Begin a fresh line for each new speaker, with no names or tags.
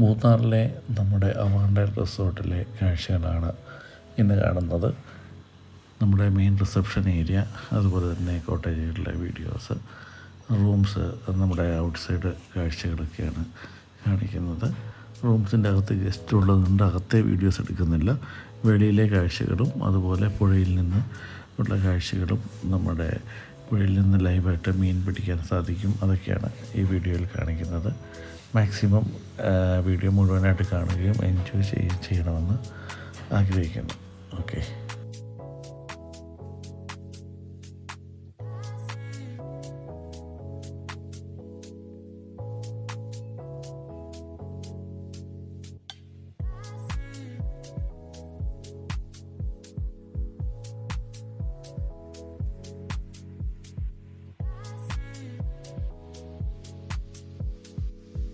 മൂന്നാറിലെ നമ്മുടെ അവാണ്ട റിസോർട്ടിലെ കാഴ്ചകളാണ് ഇന്ന് കാണുന്നത്. നമ്മുടെ മെയിൻ റിസപ്ഷൻ ഏരിയ, അതുപോലെ തന്നെ കോട്ടേജുകളിലെ വീഡിയോസ്, റൂംസ്, നമ്മുടെ ഔട്ട്സൈഡ് കാഴ്ചകളൊക്കെയാണ് കാണിക്കുന്നത്. റൂംസിൻ്റെ അകത്ത് ഗസ്റ്റ് ഉള്ളതുകൊണ്ട് അകത്തെ വീഡിയോസ് എടുക്കുന്നില്ല. വെളിയിലെ കാഴ്ചകളും അതുപോലെ പുഴയിൽ നിന്ന് ഉള്ള കാഴ്ചകളും, നമ്മുടെ പുഴയിൽ നിന്ന് ലൈവായിട്ട് മീൻ പിടിക്കാൻ സാധിക്കും, അതൊക്കെയാണ് ഈ വീഡിയോയിൽ കാണിക്കുന്നത്. മാക്സിമം വീഡിയോ മുഴുവനായിട്ട് കാണുകയും എൻജോയ് ചെയ്യണമെന്ന് ആഗ്രഹിക്കുന്നു. ഓക്കെ.